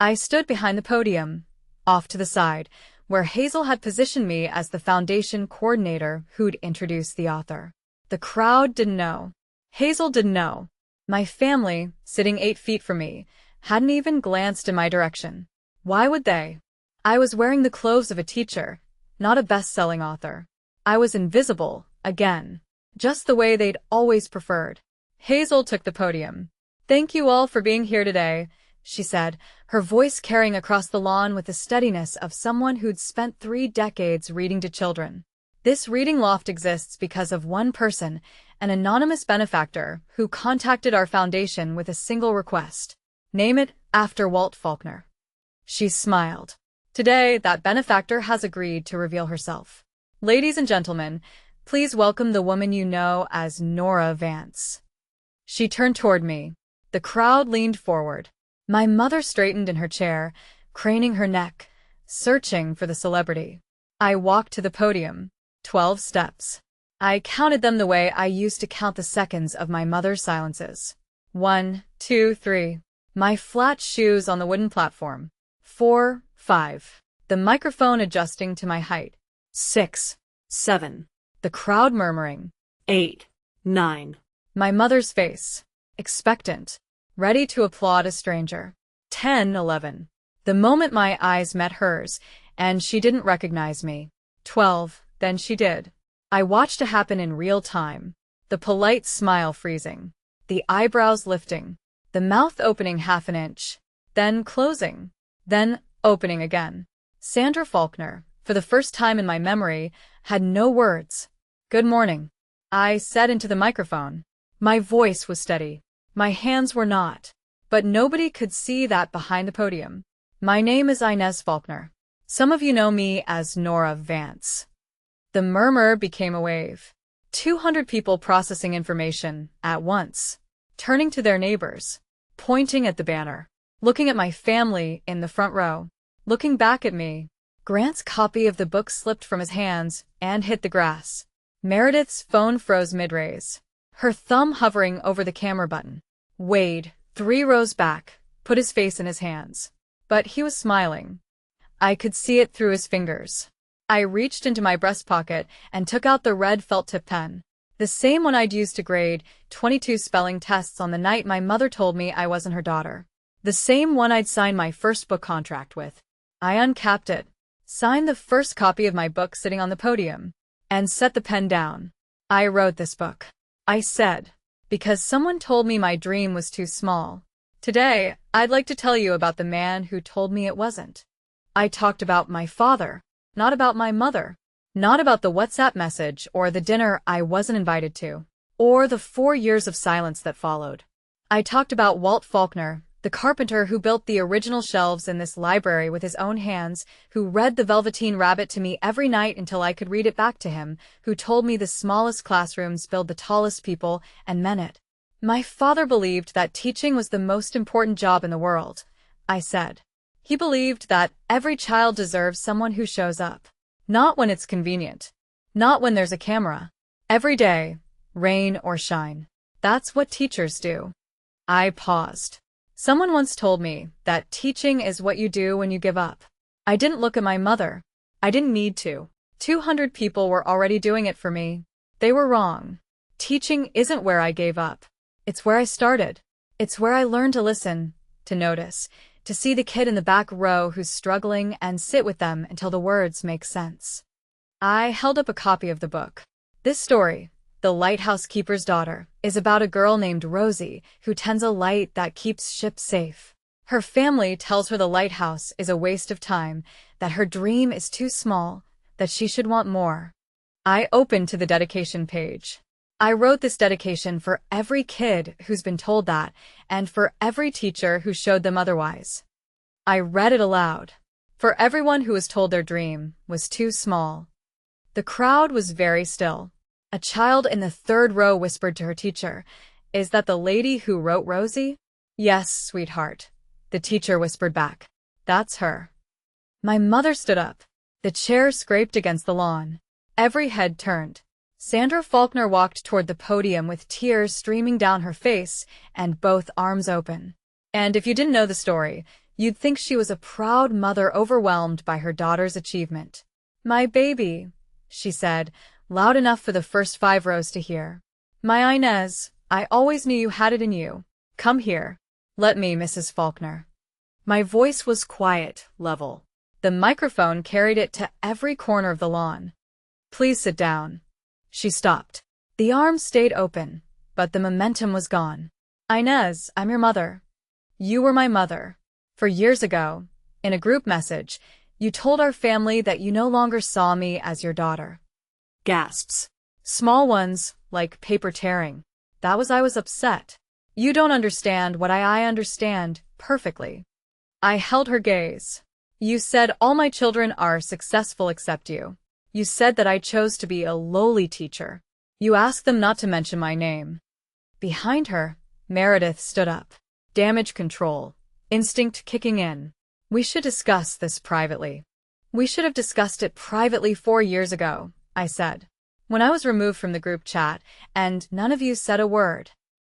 I stood behind the podium, off to the side, where Hazel had positioned me as the foundation coordinator who'd introduce the author. The crowd didn't know. Hazel didn't know. My family, sitting 8 feet from me, hadn't even glanced in my direction. Why would they? I was wearing the clothes of a teacher, not a best-selling author. I was invisible, again, just the way they'd always preferred. Hazel took the podium. "Thank you all for being here today," she said, her voice carrying across the lawn with the steadiness of someone who'd spent 3 decades reading to children. "This reading loft exists because of one person, an anonymous benefactor who contacted our foundation with a single request. Name it after Walt Faulkner." She smiled. Today, that benefactor has agreed to reveal herself. "Ladies and gentlemen, please welcome the woman you know as Nora Vance." She turned toward me. The crowd leaned forward. My mother straightened in her chair, craning her neck, searching for the celebrity. I walked to the podium. 12 steps. I counted them the way I used to count the seconds of my mother's silences. 1, 2, 3. My flat shoes on the wooden platform. 4, 5. The microphone adjusting to my height. 6, 7. The crowd murmuring. 8, 9. My mother's face. Expectant. Ready to applaud a stranger. 10, 11. The moment my eyes met hers, and she didn't recognize me. 12, then she did. I watched it happen in real time. The polite smile freezing. The eyebrows lifting. The mouth opening half an inch. Then closing. Then opening again. Sandra Faulkner, for the first time in my memory, had no words. "Good morning," I said into the microphone. My voice was steady. My hands were not. But nobody could see that behind the podium. "My name is Inez Faulkner. Some of you know me as Nora Vance." The murmur became a wave. 200 people processing information at once, turning to their neighbors, pointing at the banner, looking at my family in the front row, looking back at me. Grant's copy of the book slipped from his hands and hit the grass. Meredith's phone froze mid-raise, her thumb hovering over the camera button. Wade, 3 rows back, put his face in his hands. But he was smiling. I could see it through his fingers. I reached into my breast pocket and took out the red felt-tip pen. The same one I'd used to grade 22 spelling tests on the night my mother told me I wasn't her daughter. The same one I'd signed my first book contract with. I uncapped it, signed the first copy of my book sitting on the podium, and set the pen down. I wrote this book, I said, because someone told me my dream was too small. Today, I'd like to tell you about the man who told me it wasn't. I talked about my father, not about my mother. Not about the WhatsApp message or the dinner I wasn't invited to, or the 4 years of silence that followed. I talked about Walt Faulkner, the carpenter who built the original shelves in this library with his own hands, who read The Velveteen Rabbit to me every night until I could read it back to him, who told me the smallest classrooms build the tallest people, and meant it. My father believed that teaching was the most important job in the world, I said. He believed that every child deserves someone who shows up. Not when it's convenient. Not when there's a camera. Every day, rain or shine. That's what teachers do. I paused. Someone once told me that teaching is what you do when you give up. I didn't look at my mother. I didn't need to. 200 people were already doing it for me. They were wrong. Teaching isn't where I gave up. It's where I started. It's where I learned to listen, to notice, to see the kid in the back row who's struggling and sit with them until the words make sense. I held up a copy of the book. This story, The Lighthouse Keeper's Daughter, is about a girl named Rosie who tends a light that keeps ships safe. Her family tells her the lighthouse is a waste of time, that her dream is too small, that she should want more. I opened to the dedication page. I wrote this dedication for every kid who's been told that, and for every teacher who showed them otherwise. I read it aloud. For everyone who was told their dream was too small. The crowd was very still. A child in the 3rd row whispered to her teacher, "Is that the lady who wrote Rosie?" "Yes, sweetheart," the teacher whispered back. "That's her." My mother stood up. The chair scraped against the lawn. Every head turned. Sandra Faulkner walked toward the podium with tears streaming down her face and both arms open. And if you didn't know the story, you'd think she was a proud mother overwhelmed by her daughter's achievement. "My baby," she said, loud enough for the first 5 rows to hear. "My Inez, I always knew you had it in you. Come here. Let me, Mrs. Faulkner." My voice was quiet, level. The microphone carried it to every corner of the lawn. "Please sit down." She stopped. The arms stayed open, but the momentum was gone. "Inez, I'm your mother. You were my mother. For years ago, in a group message, you told our family that you no longer saw me as your daughter." Gasps. Small ones, like paper tearing. That was I was upset. "You don't understand what I understand perfectly." I held her gaze. "You said all my children are successful except you. You said that I chose to be a lowly teacher. You asked them not to mention my name." Behind her, Meredith stood up. Damage control. Instinct kicking in. "We should discuss this privately." "We should have discussed it privately 4 years ago," I said. "When I was removed from the group chat, and none of you said a word."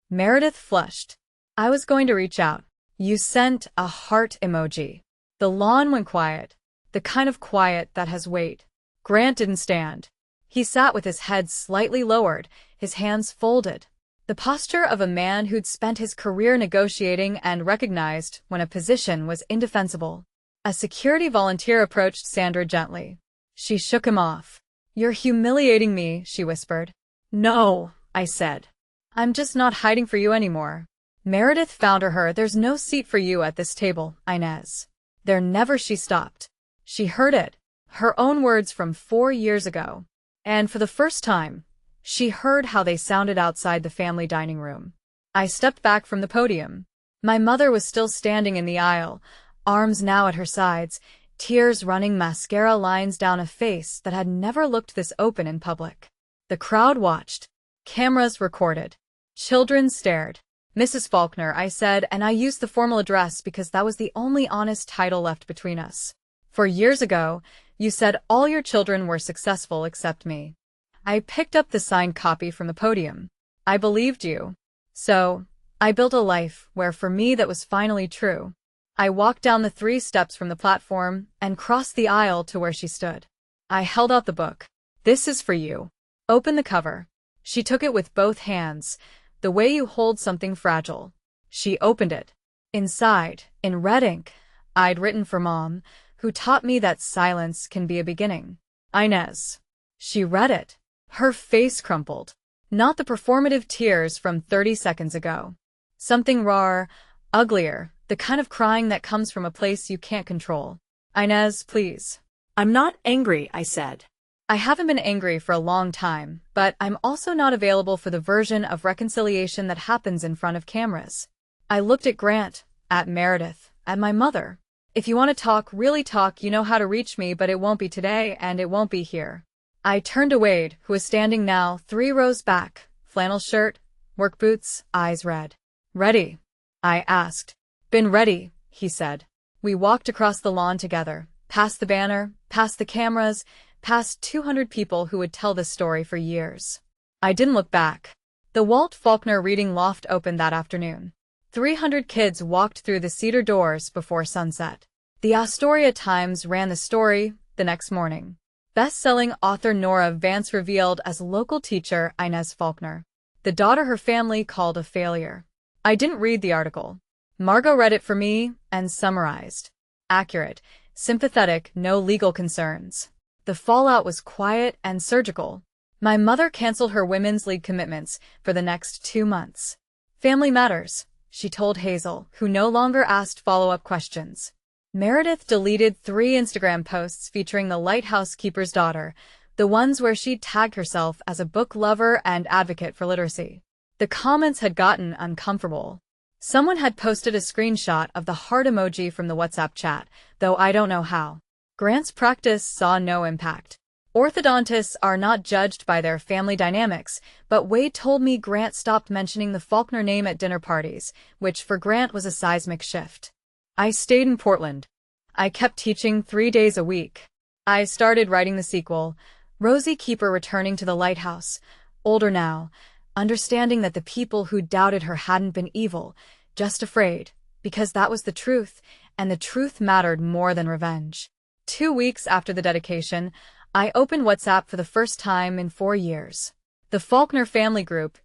Meredith flushed. "I was going to reach out. You sent a heart emoji." The lawn went quiet. The kind of quiet that has weight. Grant didn't stand. He sat with his head slightly lowered, his hands folded. The posture of a man who'd spent his career negotiating and recognized when a position was indefensible. A security volunteer approached Sandra gently. She shook him off. "You're humiliating me," she whispered. "No," I said. "I'm just not hiding for you anymore." Meredith found her. "There's no seat for you at this table, Inez." There never. She stopped. She heard it. Her own words from 4 years ago. And for the first time, she heard how they sounded outside the family dining room. I stepped back from the podium. My mother was still standing in the aisle, arms now at her sides, tears running mascara lines down a face that had never looked this open in public. The crowd watched. Cameras recorded. Children stared. "Mrs. Faulkner," I said, and I used the formal address because that was the only honest title left between us. "4 years ago, you said all your children were successful except me." I picked up the signed copy from the podium. "I believed you. So, I built a life where for me that was finally true. I walked down the 3 steps from the platform and crossed the aisle to where she stood. I held out the book. "This is for you. Open the cover." She took it with both hands, the way you hold something fragile. She opened it. Inside, in red ink, I'd written for Mom, who taught me that silence can be a beginning. Inez. She read it. Her face crumpled. Not the performative tears from 30 seconds ago. Something rawer, uglier, the kind of crying that comes from a place you can't control. "Inez, please." "I'm not angry," I said. I haven't been angry for a long time, but I'm also not available for the version of reconciliation that happens in front of cameras. I looked at Grant, at Meredith, at my mother. "If you want to talk, really talk, you know how to reach me, but it won't be today and it won't be here." I turned to Wade, who was standing now 3 rows back, flannel shirt, work boots, eyes red. "Ready?" I asked. "Been ready," he said. We walked across the lawn together, past the banner, past the cameras, past 200 people who would tell this story for years. I didn't look back. The Walt Faulkner Reading Loft opened that afternoon. 300 kids walked through the cedar doors before sunset. The Astoria Times ran the story the next morning. Best-selling author Nora Vance revealed as local teacher Inez Faulkner, the daughter her family called a failure. I didn't read the article. Margot read it for me and summarized. Accurate, sympathetic, no legal concerns. The fallout was quiet and surgical. My mother canceled her women's league commitments for the next 2 months. "Family matters," she told Hazel, who no longer asked follow-up questions. Meredith deleted 3 Instagram posts featuring the lighthouse keeper's daughter, the ones where she'd tagged herself as a book lover and advocate for literacy. The comments had gotten uncomfortable. Someone had posted a screenshot of the heart emoji from the WhatsApp chat, though I don't know how. Grant's practice saw no impact. Orthodontists are not judged by their family dynamics, but Wade told me Grant stopped mentioning the Faulkner name at dinner parties, which for Grant was a seismic shift. I stayed in Portland. I kept teaching 3 days a week. I started writing the sequel, Rosie Keeper returning to the lighthouse, older now, understanding that the people who doubted her hadn't been evil, just afraid, because that was the truth, and the truth mattered more than revenge. 2 weeks after the dedication, I opened WhatsApp for the first time in 4 years. The Faulkner family group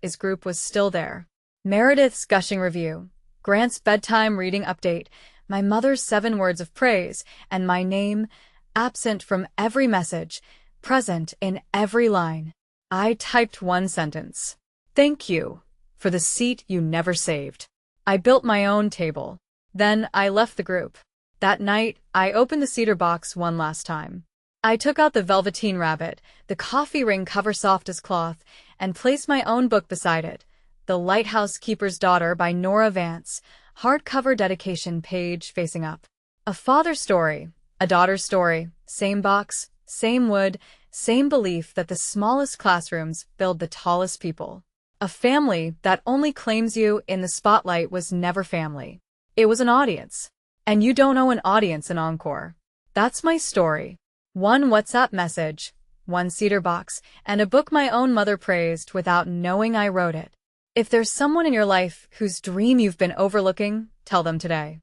was still there. Meredith's gushing review, Grant's bedtime reading update, my mother's 7 words of praise, and my name, absent from every message, present in every line. I typed 1 sentence. "Thank you for the seat you never saved." I built my own table. Then I left the group. That night, I opened the cedar box one last time. I took out the velveteen rabbit, the coffee ring cover soft as cloth, and placed my own book beside it, The Lighthouse Keeper's Daughter by Nora Vance, hardcover dedication page facing up. A father's story, a daughter's story, same box, same wood, same belief that the smallest classrooms build the tallest people. A family that only claims you in the spotlight was never family. It was an audience. And you don't owe an audience an encore. That's my story. 1 WhatsApp message, 1 cedar box, and a book my own mother praised without knowing I wrote it. If there's someone in your life whose dream you've been overlooking, tell them today.